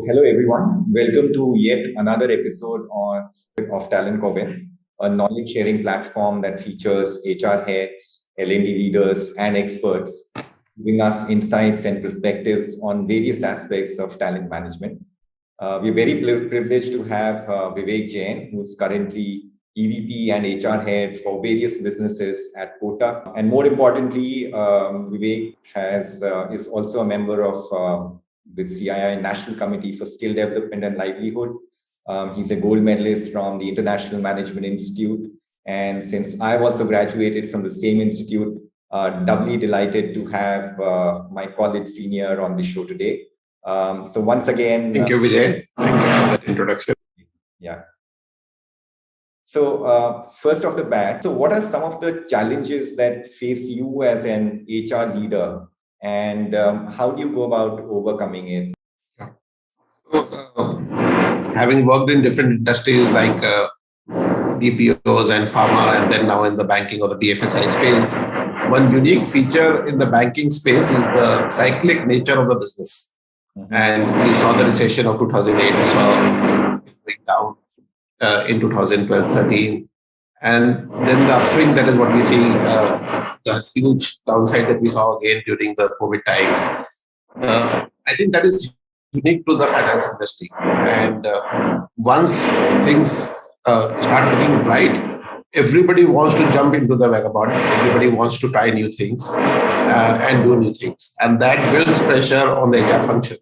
Hello everyone. Welcome to yet another episode of Talent Coven, a knowledge sharing platform that features HR heads, L&D leaders, and experts, giving us insights and perspectives on various aspects of talent management. We're very privileged to have Vivek Jain, who's currently EVP and HR head for various businesses at Kota. And more importantly, Vivek is also a member of the CII National Committee for Skill Development and Livelihood. He's a gold medalist from the International Management Institute. And since I've also graduated from the same institute, doubly delighted to have my college senior on the show today. So once again, thank you, Vijay. Thank you for that introduction. Yeah. So first off the bat, so what are some of the challenges that face you as an HR leader, and how do you go about overcoming it? So, having worked in different industries like BPOs and pharma, and then now in the banking or the BFSI space, one unique feature in the banking space is the cyclic nature of the business. Mm-hmm. And we saw the recession of 2008, we saw it break down in 2012-13. And then the upswing, that is what we see, the huge downside that we saw again during the COVID times. I think that is unique to the finance industry. And once things start looking bright, everybody wants to jump into the vagabond. Everybody wants to try new things and do new things. And that builds pressure on the HR function.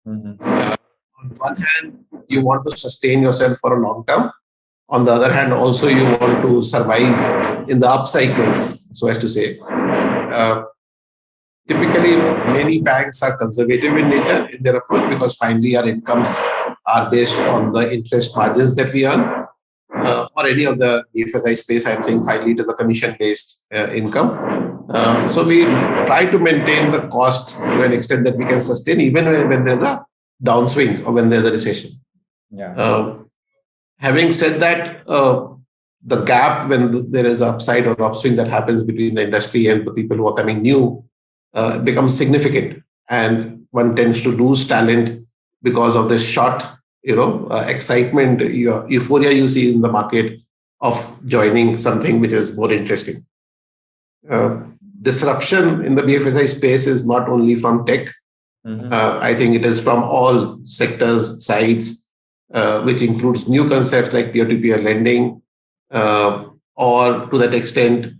Mm-hmm. On one hand, you want to sustain yourself for a long term. On the other hand, also you want to survive in the up cycles, so as to say. Typically, many banks are conservative in nature in their approach because finally our incomes are based on the interest margins that we earn. Or any of the BFSI space, I'm saying finally it is a commission-based income. So we try to maintain the cost to an extent that we can sustain even when there's a downswing or when there's a recession. Yeah. Having said that, the gap when there is upside or upswing that happens between the industry and the people who are coming new becomes significant, and one tends to lose talent because of this short, excitement, euphoria you see in the market of joining something which is more interesting. Disruption in the BFSI space is not only from tech. Mm-hmm. I think it is from all sectors, sides, which includes new concepts like peer-to-peer lending, or to that extent,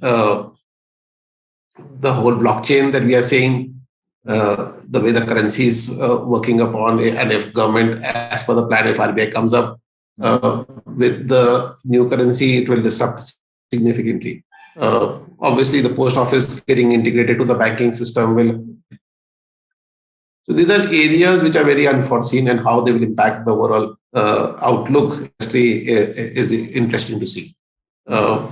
the whole blockchain that we are seeing, the way the currency is working upon, and if government, as per the plan, if RBI comes up with the new currency, it will disrupt significantly. Obviously, the post office getting integrated to the banking system will. So these are areas which are very unforeseen, and how they will impact the overall outlook industry is interesting to see. So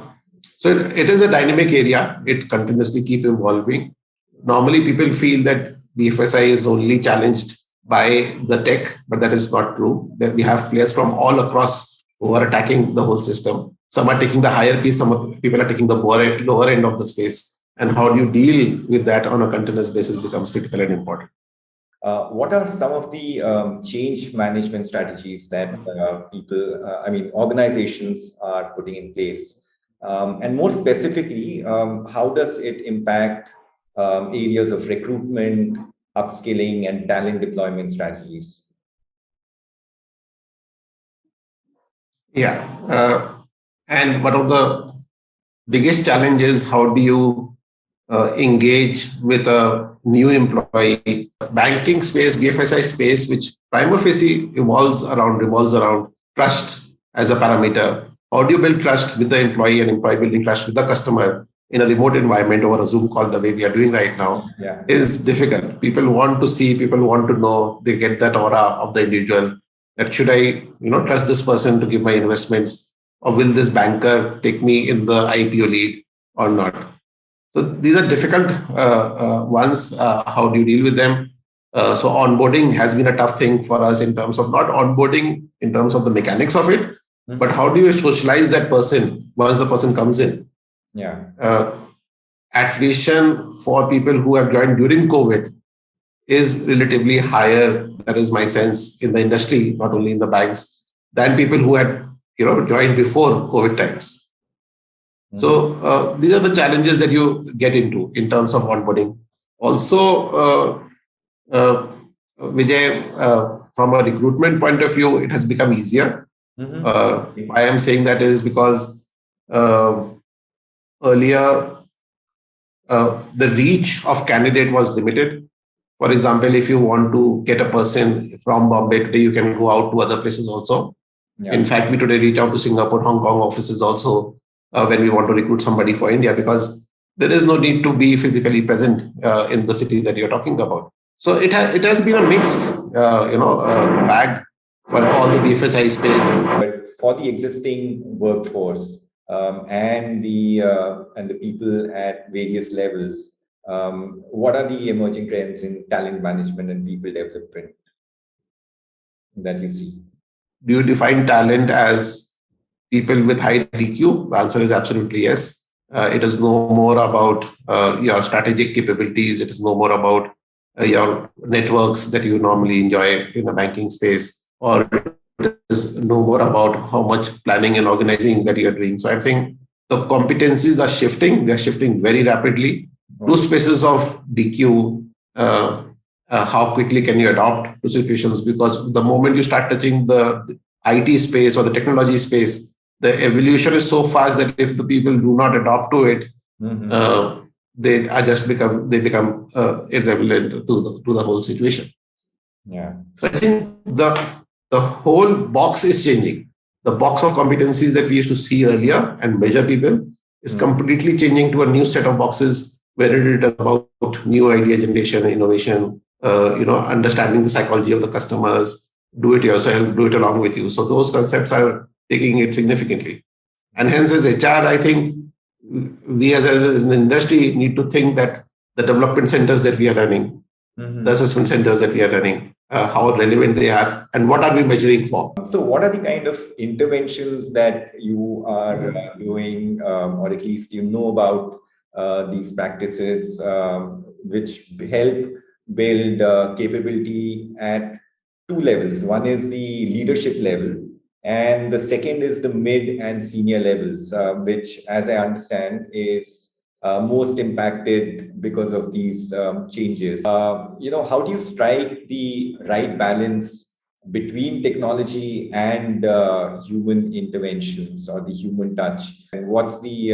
it is a dynamic area. It continuously keeps evolving. Normally, people feel that BFSI is only challenged by the tech, but that is not true. That we have players from all across who are attacking the whole system. Some are taking the higher piece, some people are taking the lower end of the space. And how do you deal with that on a continuous basis becomes critical and important. What are some of the change management strategies that organizations are putting in place? And more specifically, how does it impact areas of recruitment, upskilling, and talent deployment strategies? Yeah. And one of the biggest challenges is how do you engage with a new employee? Banking space, BFSI space, which prima facie revolves around trust as a parameter. How do you build trust with the employee and employee building trust with the customer in a remote environment over a Zoom call the way we are doing right now is difficult. People want to see, people want to know, they get that aura of the individual. That should I, trust this person to give my investments, or will this banker take me in the IPO lead or not? So these are difficult ones. How do you deal with them? So onboarding has been a tough thing for us in terms of not onboarding in terms of the mechanics of it, but how do you socialize that person once the person comes in? Yeah. Attrition for people who have joined during COVID is relatively higher. That is my sense in the industry, not only in the banks, than people who had joined before COVID times. So these are the challenges that you get into in terms of onboarding. Also, Vijay, from a recruitment point of view, it has become easier. Why I'm saying that is because earlier the reach of candidate was limited. For example, if you want to get a person from Bombay today, you can go out to other places also. Yeah. In fact, we today reach out to Singapore, Hong Kong offices also when we want to recruit somebody for India, because there is no need to be physically present in the city that you're talking about. So it has been a mixed bag for all the BFSI space. But for the existing workforce and the people at various levels, what are the emerging trends in talent management and people development that you see? Do you define talent as people with high DQ? The answer is absolutely yes. It is no more about your strategic capabilities. It is no more about your networks that you normally enjoy in the banking space, or it is no more about how much planning and organizing that you're doing. So I think the competencies are shifting. They're shifting very rapidly. Two spaces of DQ, how quickly can you adopt to situations? Because the moment you start touching the IT space or the technology space, the evolution is so fast that if the people do not adopt to it, they become irrelevant to the whole situation. Yeah. So I think the whole box is changing. The box of competencies that we used to see earlier and measure people is completely changing to a new set of boxes where it is about new idea generation, innovation, understanding the psychology of the customers, do it yourself, do it along with you. So those concepts are taking it significantly. And hence, as HR, I think we as an industry need to think that the development centers that we are running, the assessment centers that we are running, how relevant they are, and what are we measuring for. So what are the kind of interventions that you are doing, or at least you know about these practices, which help build capability at two levels? One is the leadership level, and the second is the mid and senior levels, which, as I understand, is most impacted because of these changes. How do you strike the right balance between technology and human interventions or the human touch? And what's the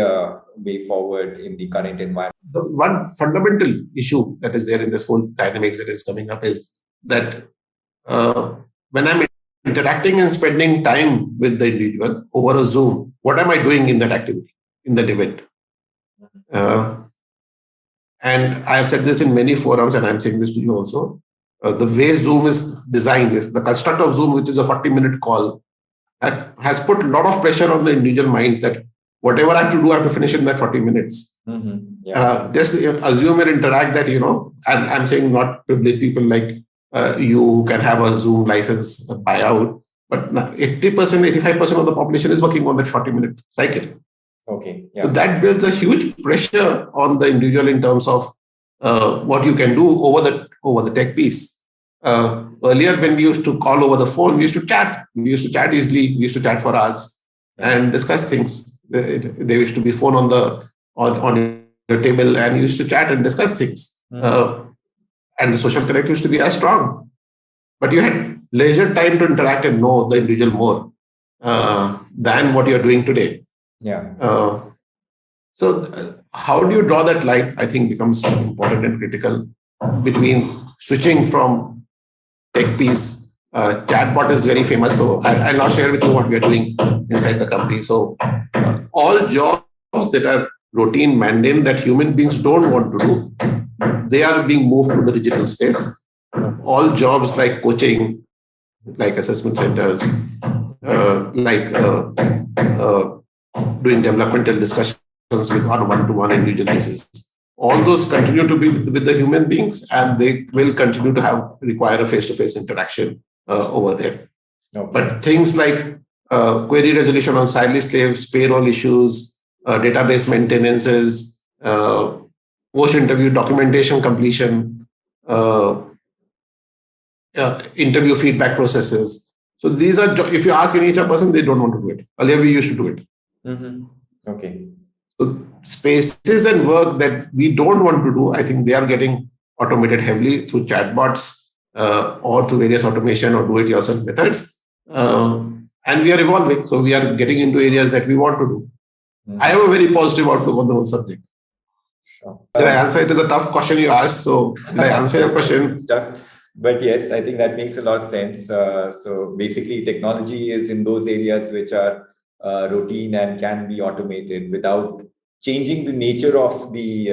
way forward in the current environment? The one fundamental issue that is there in this whole dynamics that is coming up is that when I'm interacting and spending time with the individual over a Zoom, what am I doing in that activity, in that event? And I have said this in many forums, and I'm saying this to you also. The way Zoom is designed, is the construct of Zoom, which is a 40-minute call, that has put a lot of pressure on the individual minds that whatever I have to do, I have to finish in that 40 minutes. Just assume and interact that, and I'm saying not privileged people like you can have a Zoom license buyout, but 80%, 85% of the population is working on that 40-minute cycle. Okay. Yeah. So that builds a huge pressure on the individual in terms of what you can do over the tech piece. Earlier, when we used to call over the phone, we used to chat. We used to chat easily. We used to chat for hours and discuss things. There used to be phone on your table, and you used to chat and discuss things. And the social connect used to be as strong. But you had leisure time to interact and know the individual more than what you're doing today. Yeah. So how do you draw that line? I think becomes important and critical between switching from tech piece. Chatbot is very famous, so I'll now share with you what we are doing inside the company. So all jobs that are routine, mundane, that human beings don't want to do, they are being moved to the digital space. All jobs like coaching, like assessment centers, doing developmental discussions with one-to-one individual basis. All those continue to be with the human beings, and they will continue to require a face-to-face interaction over there. Okay. But things like query resolution on salary slaves, payroll issues, database maintenances, post-interview documentation completion, interview feedback processes. So these are, if you ask any HR person, they don't want to do it. Earlier we used to do it. Okay. So spaces and work that we don't want to do, I think they are getting automated heavily through chatbots or through various automation or do-it-yourself methods. And we are evolving. So we are getting into areas that we want to do. I have a very positive outlook on the whole subject. Sure. Did I answer? It is a tough question you asked. So did I answer your question? But yes, I think that makes a lot of sense. So basically, technology is in those areas which are routine and can be automated without changing the nature of the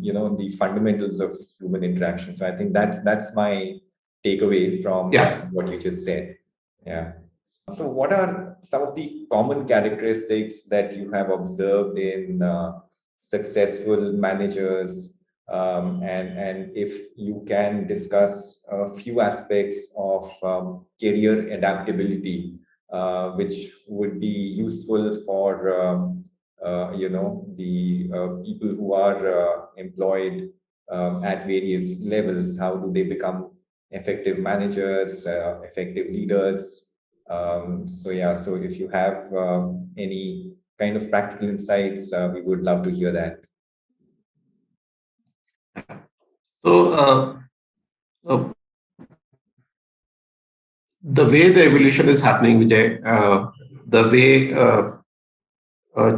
the fundamentals of human interaction. So I think that's my takeaway from what you just said. Yeah. So what are some of the common characteristics that you have observed in successful managers? And if you can discuss a few aspects of career adaptability, which would be useful for the people who are employed at various levels. How do they become effective managers, effective leaders? So if you have any kind of practical insights, we would love to hear that. So the way the evolution is happening, Vijay, the way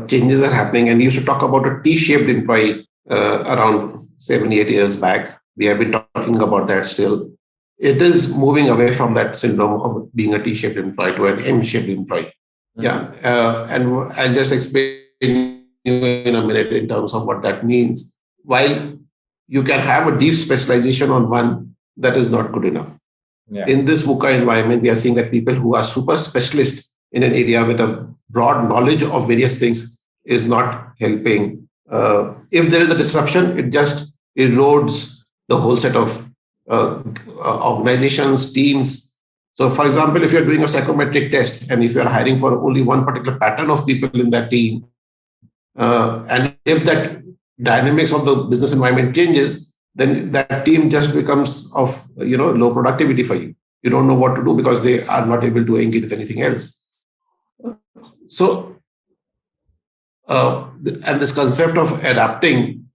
changes are happening, and you used to talk about a T-shaped employee around 7-8 years back. We have been talking about that still. It is moving away from that syndrome of being a T-shaped employee to an M-shaped employee. And I'll just explain you in a minute in terms of what that means. While you can have a deep specialization on one, that is not good enough. In this VUCA environment, we are seeing that people who are super specialists in an area with a broad knowledge of various things is not helping. If there is a disruption, it just erodes the whole set of organizations, teams. So, for example, if you're doing a psychometric test and if you're hiring for only one particular pattern of people in that team, and if that dynamics of the business environment changes, then that team just becomes of low productivity for you. You don't know what to do because they are not able to engage with anything else. So, and this concept of adapting,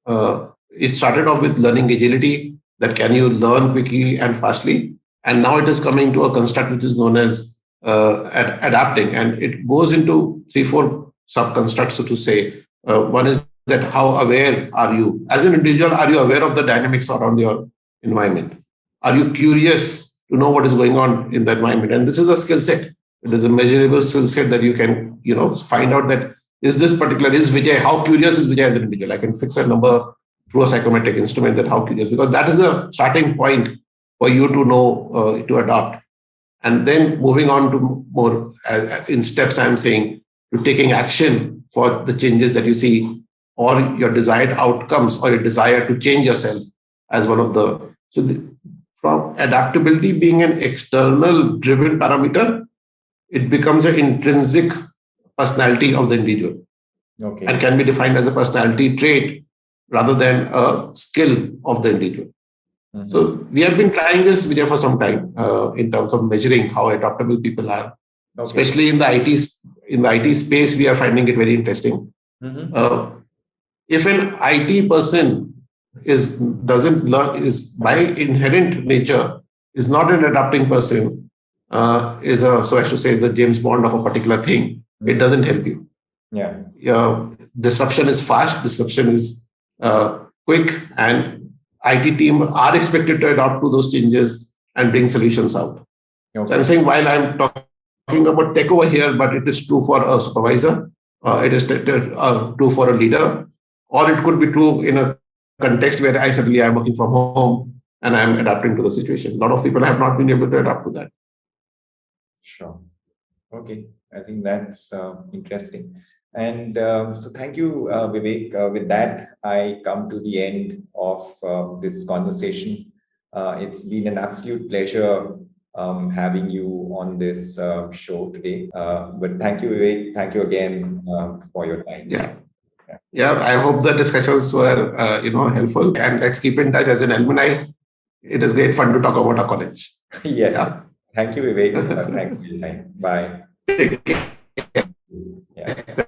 it started off with learning agility, that can you learn quickly and fastly, and now it is coming to a construct which is known as adapting, and it goes into 3-4 sub-constructs, so to say. One is that how aware are you as an individual? Are you aware of the dynamics around your environment? Are you curious to know what is going on in the environment? And this is a skill set. It is a measurable skill set that you can find out that is Vijay, how curious is Vijay as an individual? I can fix a number through a psychometric instrument, that how curious, because that is a starting point for you to know to adopt. And then moving on to more in steps, I'm saying, to taking action for the changes that you see, or your desired outcomes, or your desire to change yourself as one of the. From adaptability being an external driven parameter, it becomes an intrinsic personality of the individual. And can be defined as a personality trait rather than a skill of the individual. So we have been trying this, Vijay, for some time in terms of measuring how adaptable people are, especially in the IT space. We are finding it very interesting. If an IT person is by inherent nature is not an adapting person, so as to say, the James Bond of a particular thing, it doesn't help you. Disruption is fast, disruption is quick, and IT team are expected to adapt to those changes and bring solutions out. So I'm saying, while I'm talking about tech over here, but it is true for a supervisor, it is true for a leader, or it could be true in a context where I suddenly am working from home and I'm adapting to the situation. A lot of people have not been able to adapt to that. Sure. Okay. I think that's interesting. And so thank you, Vivek. With that, I come to the end of this conversation. It's been an absolute pleasure having you on this show today. But thank you, Vivek. Thank you again for your time. Yeah, I hope the discussions were helpful, and let's keep in touch as an alumni. It is great fun to talk about our college. Yes. Yeah. Thank you, Vivek. Thank you for your time. Bye. Take care. Yeah.